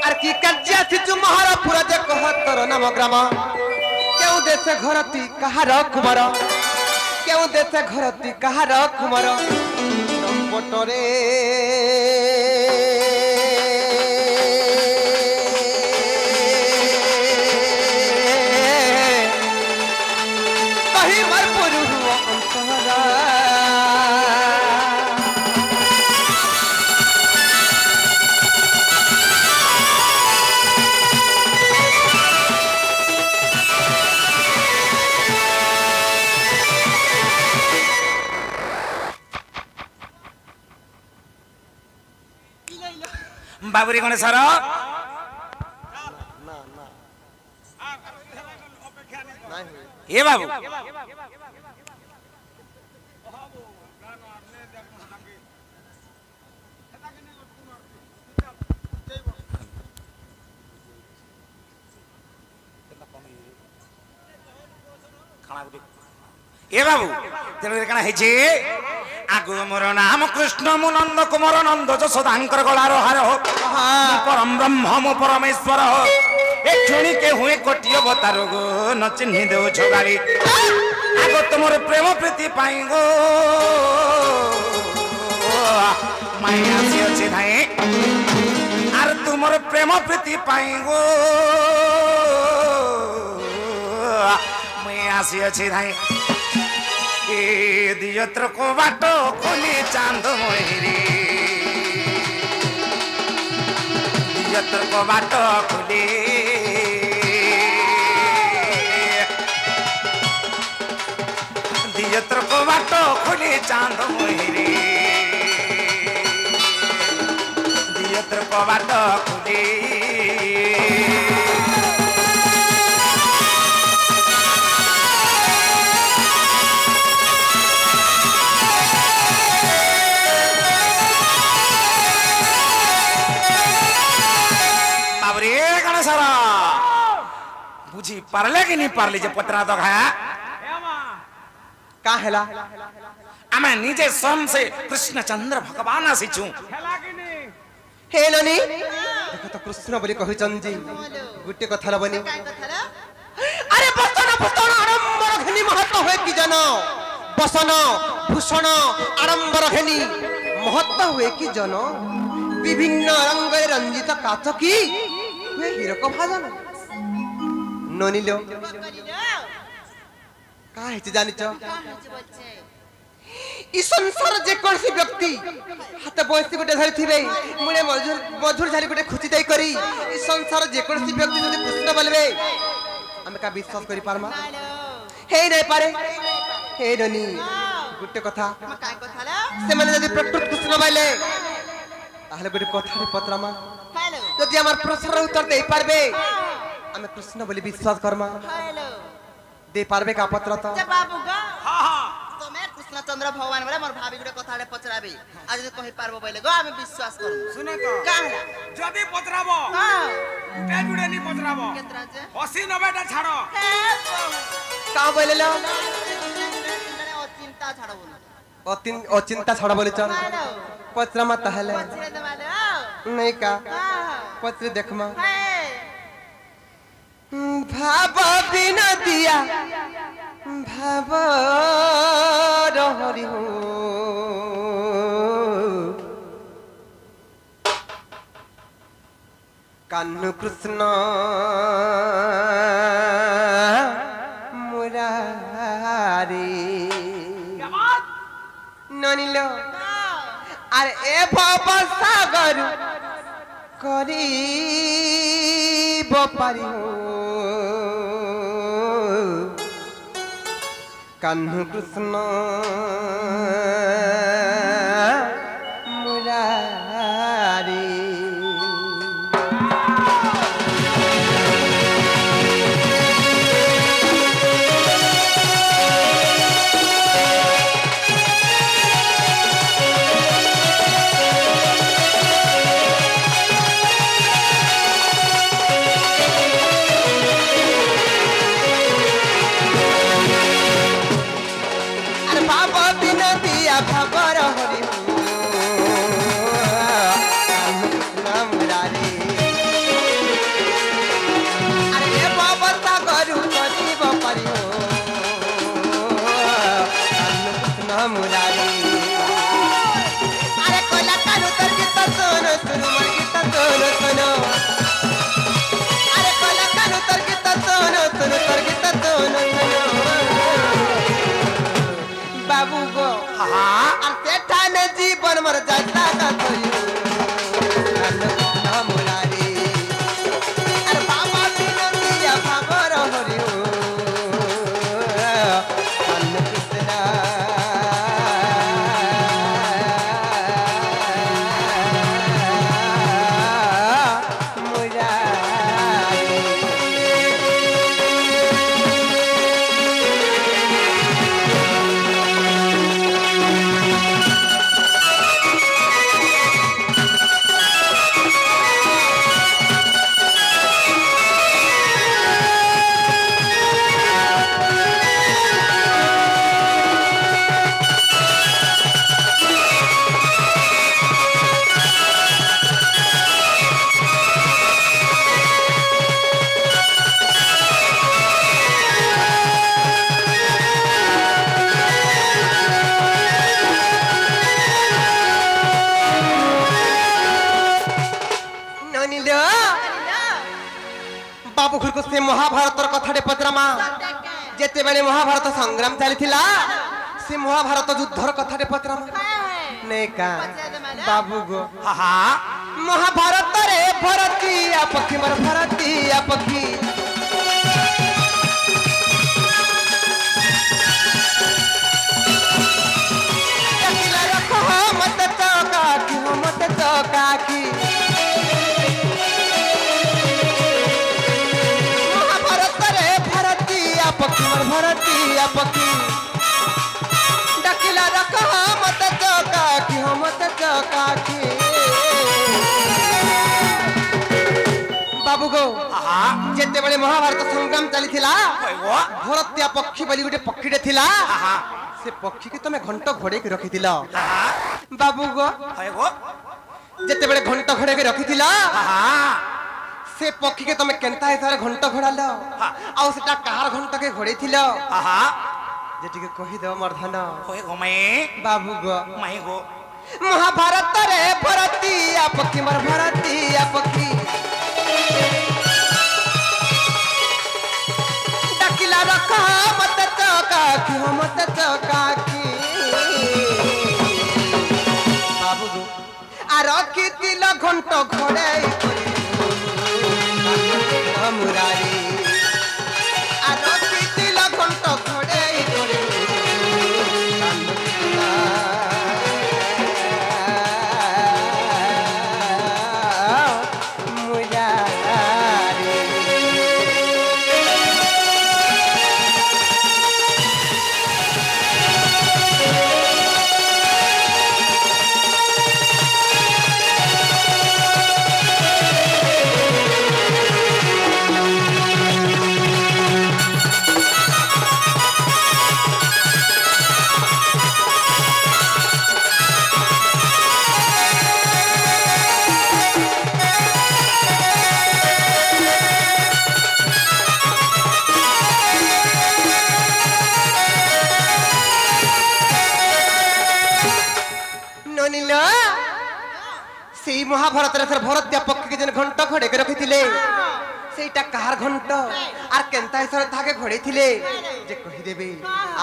আর কি কাজ্যা থিচু মহারাপুর যে কহতর নাম গ্রাম কেউ দেশে ঘরতি কাহার কুমার কেউ দেশে ঘরতি কাহার কুমার পটরে কহিবার পরু অন্তরা बाबुरी गणेशर ए बाबू ए बाबू तेरे कण है आगु मोर नाम कृष्ण मु नंद कुमार नंद जशोदांकर गलार हार हो परम ब्रह्म मु परमेश्वर हो ए क्षणी के हुए कोटि अवतार गो न चिन्हि देउ छोगारी आगो तुमर प्रेम प्रीति पाई गो माया से अछि धाए आर तुमर प्रेम प्रीति पाई गो माया से अछि धाए दियत्र को बाटो खोली चांद मोहरी दियत्र को बाटो खोली दियत्र को बाटो खोली चांद मोहरी दियत्र को बाटो खोली बुझी पारले कि नहीं पारले जे पत्रा तो खाया का हेला आमे निजे स्वयं से कृष्णचंद्र भगवान आसीचू हेलनी देखो तो कृष्ण बोली कहि चंजी गुटे कथा लबनी अरे बसन भूषण आडंबर घनी महत्व होय कि जन बसन भूषण आडंबर घनी महत्व होय कि जन विभिन्न रंग रंजित काच की वे हीरो को भाजन ननिलो का हेच जानिच ई संसार जे कोनसी व्यक्ति हाथ बयसी गोटे धरि थिबे मुने मधुर झारी गोटे खुची दई करी ई संसार जे कोनसी व्यक्ति जदि कृष्ण बोलबे हम का विश्वास करि पारमा हे नै पारे हे ननी गोटे कथा काय कथा ला से माने जदि प्रकृत कृष्ण बोले ताहले गोटे कथा रे पत्रमा हेलो जदि हमर प्रश्न उत्तर देई पारबे हम कृष्ण बोली विश्वास करमा हेलो दे पारबे का पत्र तो जे बाबू गा हां हां तमे कृष्णचंद्र भगवान बोले मोर भाभी गुटे कथाडे पचराबे आज जे कहि पारबो बोले गो हम विश्वास करू सुने तो काहला जदी पचराबो हां उठे जुड़े नहीं पचराबो केतरा जे 80 90 टा छाड़ो का बोलेला चिंता छाड़ो बोलो अचिंता छड़ा बोले चल हेलो पत्रमा ताहले पचरे दे वाले नहीं का हां पत्र देखमा हे भाव बिना दिया भाव रहरी हो कान्नु कृष्ण मुरारी ननिलो अरे ए भव सागर करी पारी हो कान्हु कृष्ण मुरारी खबर हरि जीवन मर जाता का थोरी कृष्ण मुरारी अरे बाबा बिनतिया भावर हरि हो कृष्ण बाबू घर को से महाभारत कथाटे पचरामा जेते बेले महाभारत संग्राम चली से महाभारत युद्धर कथाटे पचरामा नहीं का बाबू गो महाभारत रे भरती आपकी मर भरती आपकी मत चौका की मत चौका की पक्षी मर भरती पक्षी डकिला रख मत चौका की मत चौका की बाबू गो जेते बड़े महाभारत संग्राम चली भरतिया पक्षी बोली गोटे पक्षीटे थिला से पक्षी के तुम घंट घोड़े के रखी बाबू गो जेते बड़े घंट घोड़े के रखी से पक्षी के तुम केनता हिसाब घंट घोड़ाल आउ सेटा कहार घंट के घोड़े थिलो जे टिके कहि दो मर्धन बाबू गो महाभारत रे भरती पक्षी मर भरती पक्षी डकिला रख मत चौका की मत चौका की बाबू गो आ रखी तिल घंट घोड़े मुरारी आरोपी तिल घंट घोड़े घोड़े महाभारत रे भरत पक्ष के जन घंट घोड़े के रखी सेटा कहार घंट आर केनता हिसाब थाके घोड़े थिले जे कहि देबे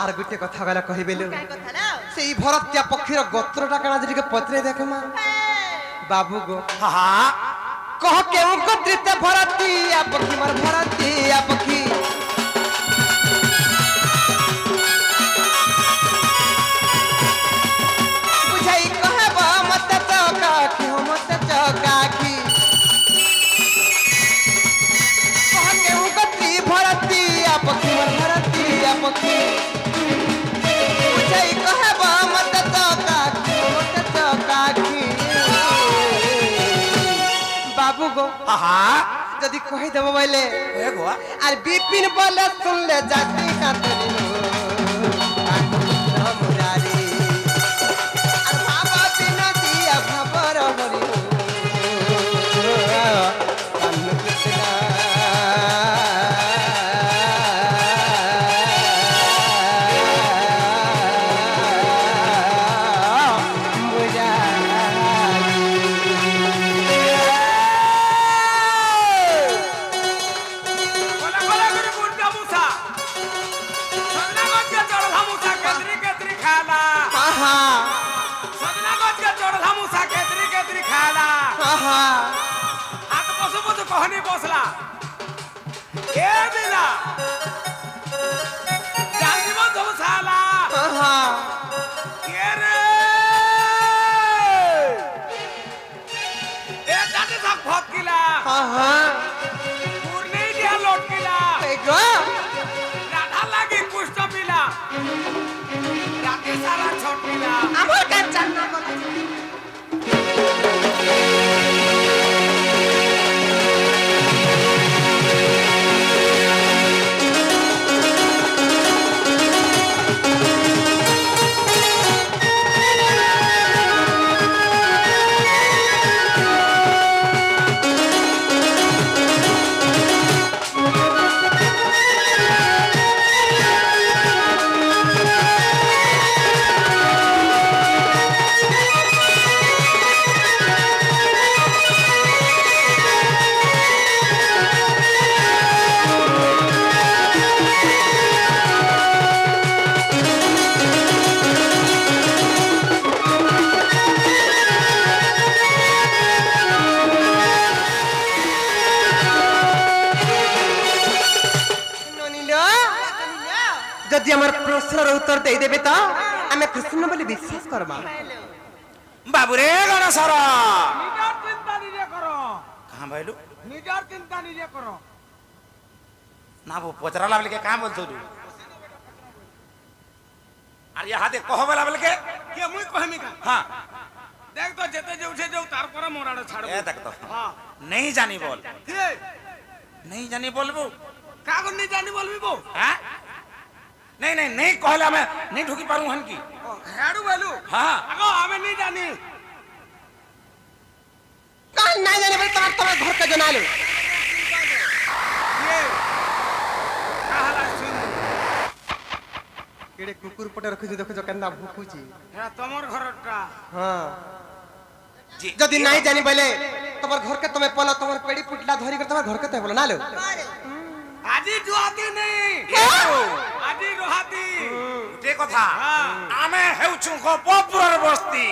आर गुटे कथा गला कहिबेलो सेई भरत पक्षीर गोत्रटा काना जे के पत्रे देखमा बाबू गो कह केउ गोत्रित भरती पक्षी मर भरती पक्षी बुझाई कहबा मत चौका की मत चौका की कह केउ गोत्री भरती पक्षी मर भरती पक्षी बुझाई कहबा मत चौका की बाबू गो जदि कहि देबो बोले आर बिपिन बोले सुन ले जाती का मुरारी आर बाबा बिना दिया भवर हरि हनी बसला ए दिला जानी मत हो साला ये रे ए जाने तक भटकिला पूर्णी दिया लटकिला राधा लागी कुष्ठ पिला राती सारा छटकिला আমার কাজ জানা বলা যদি আমার প্রশ্নের উত্তর দেই দেবে তো আমি কৃষ্ণ বলে বিশ্বাস করবা বাবুরে গণেশর নিজের চিন্তা নিজে করো কাঁ ভাইলু নিজের চিন্তা নিজে করো না वो पचरा लावल के काम बोलतो तू আর ইয়া হাতে কহ বলা বলে के কে মুই কহমি কা हां দেখ তো যেতে যাউছে যাও তারপরে মোরাড়ে ছাড়ব ए तक तो হ্যাঁ नहीं जानी बोल কে नहीं जानी बोलबो কাগজ নি জানি বলবি বউ हां नहीं नहीं नहीं कहला मैं नहीं ढुकी पारू हन की হেড়ু বলু हां আগো আমি নি জানি কাল না জানি বলে তোমার তোমার ঘর কে জানালো কে কাহালা শুন কেড়ে কুকুর পটে রখুছি দেখুছ কেন্দা ভুকুছি হ্যাঁ তোমার ঘরটা হ্যাঁ जी যদি নাই জানি বলে তোমার ঘর কে তুমি পলা তোমার পেড়ি পুটলা ধরি করে তোমার ঘর কে বলো নালো আজি জুয়াতি নেই আজি রোহাতি গোটে কথা আমি হেউছু গোপপুরর বস্তি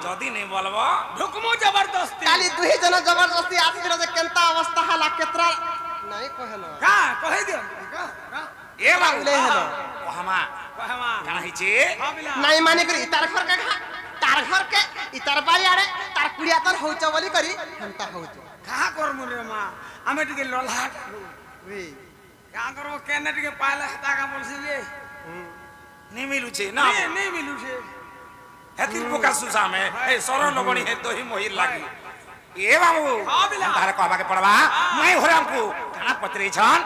যদি নেই বলবো ঢুকমু জবরদস্তি কালি দুই জন জবরদস্তি আসিছিল যে কেনতা অবস্থা হালা কেতরা নাই কহেন কা কহে দিও কা এ বাবু বলে হেলো কহমা কহমা কানা হইছে ভাবিলা নাই মানে করি তার ঘর কে তার ঘর কে ইতার বাড়ি আড়ে তার কুড়িয়া তোর হউছ বলি করি হেনতা হউছ কাহা করমু রে মা আমি টিকে ললহাট রে কা করব কেনে টিকে পাইলে টাকা বলছি যে নি মিলুছে না নেই মিলুছে হেতির পোকা সুসামে এই সরল লগনি হে দহি মহির লাগি এ বাবু ভাবিলা তারে কবাকে পড়বা মই ঘরে আমকু কানা পচরি ছন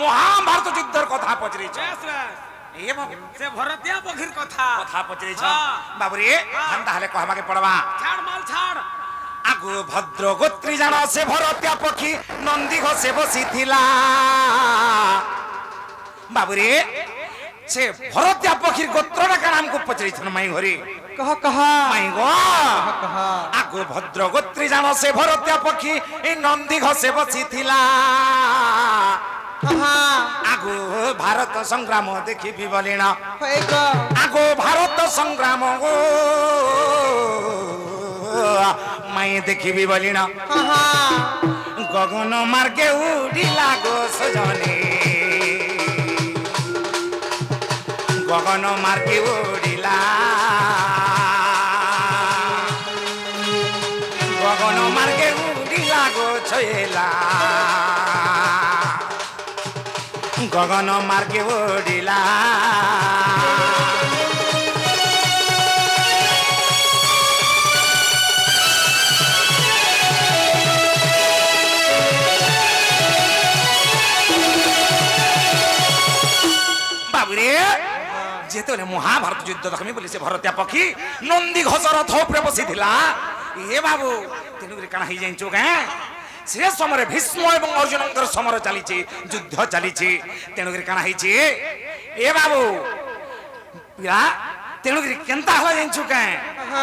মহাভারত যুদ্ধর কথা পচরি ছন বেশ বেশ এ বাবু সে ভরতিয়া পখির কথা কথা পচরি ছন বাবু রে হাম তাহলে কবাকে পড়বা ছাড় মাল ছাড় আগু ভদ্র গোত্রী জান সে ভরতিয়া পক্ষী নন্দী ঘসে বসিছিলা বাবু রে সে ভরতিয়া পক্ষীর গোত্রটা কার আমকু পচরি ছন মাই ঘরে কহ কহ মাই গো কহ আগু ভদ্র গোত্রী জান সে ভরতিয়া পক্ষী এই নন্দী ঘসে বসিছিলা কহ আগু ভারত সংগ্রাম দেখিবি বলিনা হই গো আগু ভারত সংগ্রাম গো মাই দেখিবি বলিনা কহ গগন মার্গে উড়িলা গো সজনে গগন মার্গে উড়িলা গগন মার্গে উড়িলা গো ছয়েলা গগন মার্গে উড়িলা বাবুরে যেতলে মহাভারত যুদ্ধ দেখমি বলি সে ভরতিয়া পক্ষী নন্দী ঘোষ রথ উপরে বসিছিলা এ বাবু তেনুগুলি কানা হই যাইছো কে সে সমরে ভীষ্ম এবং অর্জুনଙ୍କର সমর চালিছে যুদ্ধ চালিছে তেনুগুলি কানা হইছে এ বাবু পিলা তেনুগুলি কেনতা হলা যাইছো কে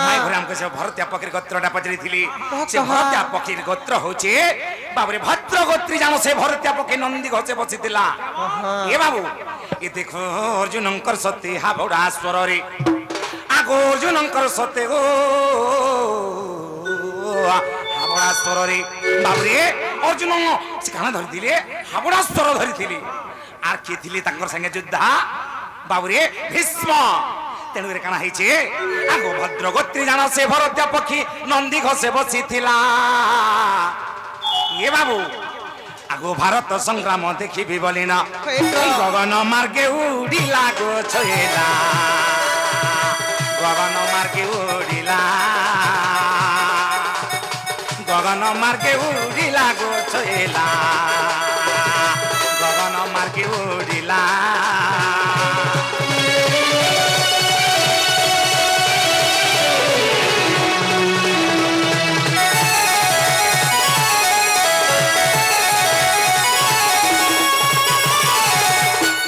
মাই ঘরে আমকে সে ভরতিয়া পক্ষীর গোত্রটা পচরিছিলি সে ভরতিয়া পক্ষীর গোত্র হচ্ছে বাবুরে ভদ্র গোত্রী জানো সে ভরতিয়া পক্ষী নন্দী ঘোষে বসিছিলা এ বাবু এ দেখো অর্জুনଙ୍କର সত্যি হাবড়া স্বରରେ আগ অর্জুনଙ୍କର সত্যি গো হাবড়া ହାବୁড়াস্বরে বাবুরে অর্জুন সে কানা ধরিলে হাবুড়াস্বর ধরিলে আর কে ଥିଲେ ତାଙ୍କର ସାଙ୍ଗେ ଯୋଦ୍ଧା ବାବୁରେ ଭୀଷ୍ମ ତେଣୁକରି କାଣା ହେଇଛି ଆଗ ଭଦ୍ରଗୋତ୍ରୀ ଜାଣ ସେ ଭରତ୍ୟା ପକ୍ଷୀ ନନ୍ଦୀ ଘଷେ ବସିଥିଲା ଇଏ ବାବୁ ଆଗ ଭାରତ ସଂଗ୍ରାମ ଦେଖିବି ବୋଲି ନା ଗଗନ ମାର୍ଗେ ଉଡ଼ିଲା ଗୋ ଛଇଲା ଗଗନ ମାର୍ଗେ ଉଡ଼ିଲା গগন মার্গে উড়িলা গো ছইলা গগন মার্গে উড়িলা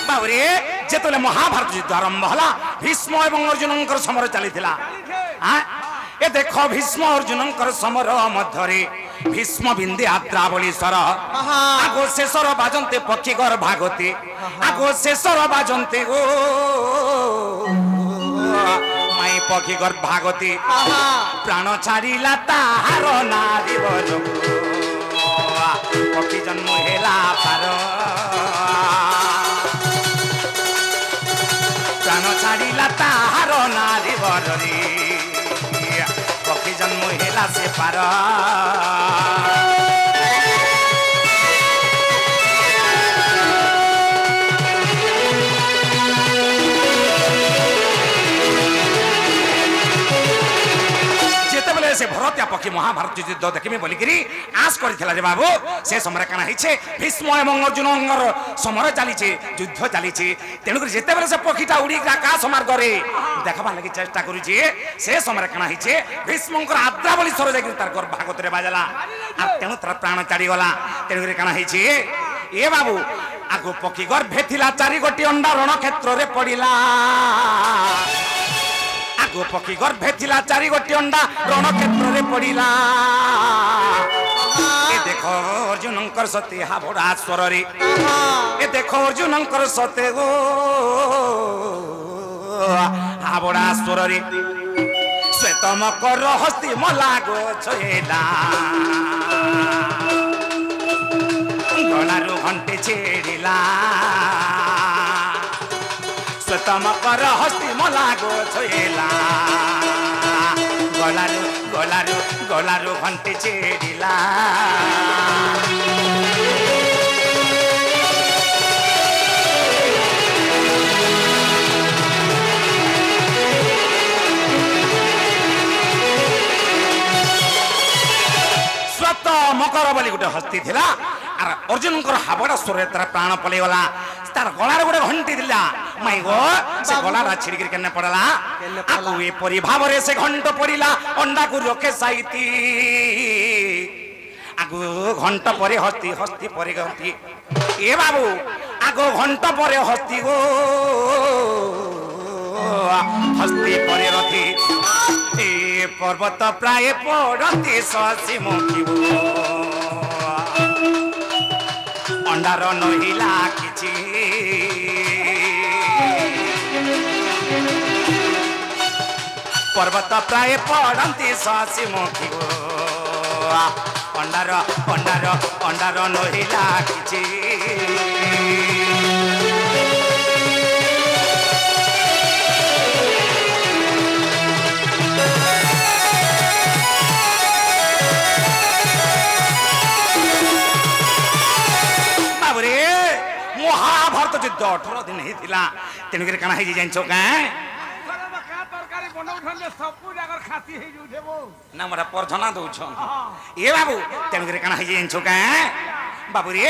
বাবুরে যেতলে মহাভারত যুদ্ধ আরম্ভ হলা ভীষ্ম এবং অর্জুনঙ্কর সমর চালিଥିଲା এ দেখ ভীষ্ম অর্জুনঙ্কর সমর মধ্যরে ভীষ্ম বিন্দে আদ্রাবলীশ্বর আগো শেষর বাজন্তে পক্ষীগর ভাগতে আগো শেষর বাজন্তে গো মাই পক্ষীগর ভাগতে প্রাণ ছাড়িলা তাহার নারী বল পক্ষী জন্ম হেলা পার প্রাণ ছাড়িলা তাহার নারী বলরে পক্ষী জন্ম হেলা সে পার যেতবেলে সে ভরতিয়া পক্ষী মহাভারত যুদ্ধ দেখিমি বলিকি আশ করেছিল রে বাবু সে সময় কানা হয়েছে ভীষ্ম এবং অর্জুনঙ্কর সমর চালিছে যুদ্ধ চালিছে তেণুকরি যেতবেলে সে পক্ষীটা উড়ি আকাশ মার্গরে দেখাবার লাগি চেষ্টা করুছে সে সময় কানা হয়েছে ভীষ্মঙ্কর আদ্রাবলী স্বর যাই তার ভাগতরে বাজলা আর তেণু তার প্রাণ ছাড়িগলা তেণুকরি কানা হয়েছে এ বাবু আগ পক্ষী গর্ভে লা 4 গোটি অন্ডা রণক্ষেত্রে পড়িলা আগ পক্ষী গর্ভে লা 4 গোটি অন্ডা রণক্ষেত্রে পড়িলা এ দেখো অর্জুনঙ্কর সতে হাবড়া স্বরে এ দেখো অর্জুনঙ্কর সতে গো হাবড়া স্বরে শ্বেত মকর হস্তি মলা গো ছয়েলা গলারু ঘন্টে ছেড়িলা শ্বেত মকর হস্তি মলা গো ছয়েলা গলারু গলারু গলারু ঘন্টে ছেড়িলা মকর বলি গোটে হস্তি লা আর অর্জুনঙ্কর হাবড়া স্বরে তার প্রাণ পলাইগলা তার গলার গোটে ঘন্টি দিলা মাই গো সে গলাটা ছিড়িকি কেনে পড়লা আকু এপরি ভাবরে সে ঘন্ট পড়িলা অন্ডাকু রক্ষে সাইতি আগু ঘন্ট পরে হস্তি হস্তি পরে ঘন্টি এ বাবু আগো ঘন্ট পরে হস্তি গো হস্তি পরে রথি এ পর্বত প্রায় পড়তি শশী মুখিব অন্ডার নহিলা কিছু পর্বত প্রায় পড়তি শশী মুখিব অন্ডার অন্ডার অন্ডার নহিলা কিছু মহাভারত যুদ্ধ 18 দিন হয়েছিলা তেণুকরি কানা হয়েছে জানিছ কাঁ না মোরা পর্ধনা দৌছ এ বাবু তেণুকরি কানা হয়েছে জানিছ কাঁ বাবু রে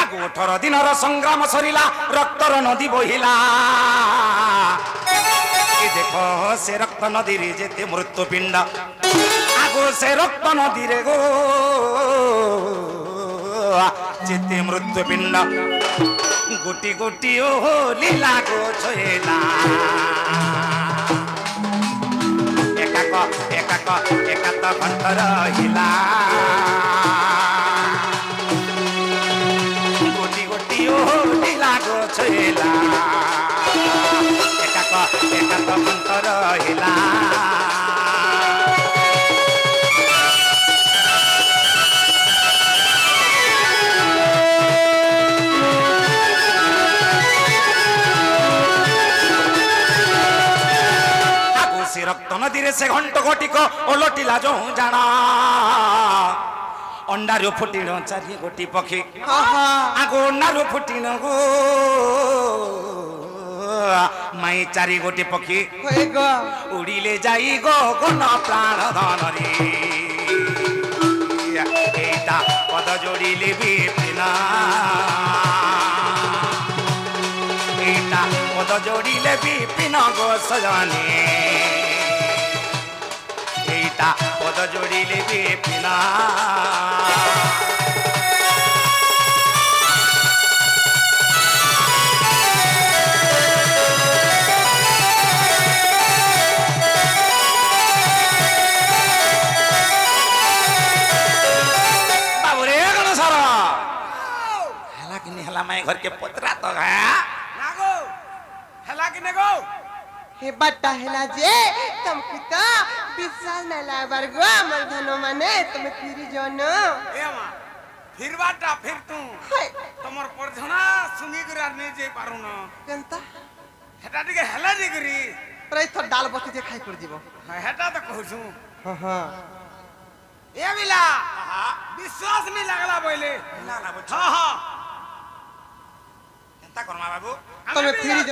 আগ 18 দিনর সংগ্রাম সরিলা রক্তর নদী বহিলা এ দেখো সে রক্ত নদীর যেতে মৃত্যুপিণ্ড আগ সে রক্ত নদীরে গো যেতে মৃত্যুপিণ্ড গোটি গোটি ও লীলা গো ছয়েলা একাক একাক একাত ঘণ্ট রহিলা গোটি গোটি ও লীলা গো ছয়েলা একাক একাত ঘণ্ট রহিলা ନଦୀରେ ସେ ଘଣ୍ଟ ଘଟିକ ଓଲଟିଲା ଯୋଉ ଜାଣା ଅଣ୍ଡାରୁ ଫୁଟିଣ ଚାରି ଗୋଟି ପକ୍ଷୀ ଆଗ ଅଣ୍ଡାରୁ ଫୁଟିଣ ଗो ମାଇ ଚାରି ଗୋଟି ପକ୍ଷୀ ଉଡ଼ିଲେ ଯାଇ ଗଗନ ପ୍ରାଣ ଧନରେ ଏଇଟା ପଦ ଯୋଡ଼ିଲେ ବିପିନା ଏଇଟା ପଦ ଯୋଡ଼ିଲେ ବିପିନ ଗো ସଜনী ଏଇଟା ପଦ ଯୋଡ଼ିଲେ ବିପିନା मैं घर के पतरा तो गया नागो हेला कि नेगो हे बट्टा हेला जे तुमको तो विश्वास नहीं लाबर गो अमर धनो माने तुम फिर जानो ए मां फिर बाटा फिर तू तमर परधना सुंगी गरा ने जे पारू न केनता हेटा टिके हेला जे गरी प्रै तो डाल बत्ती जे खाई कर जीवो हेटा तो कहू हां ए बिला विश्वास नहीं लागला बोले ना ना हां हां केनता करमा बाबू तुम फिर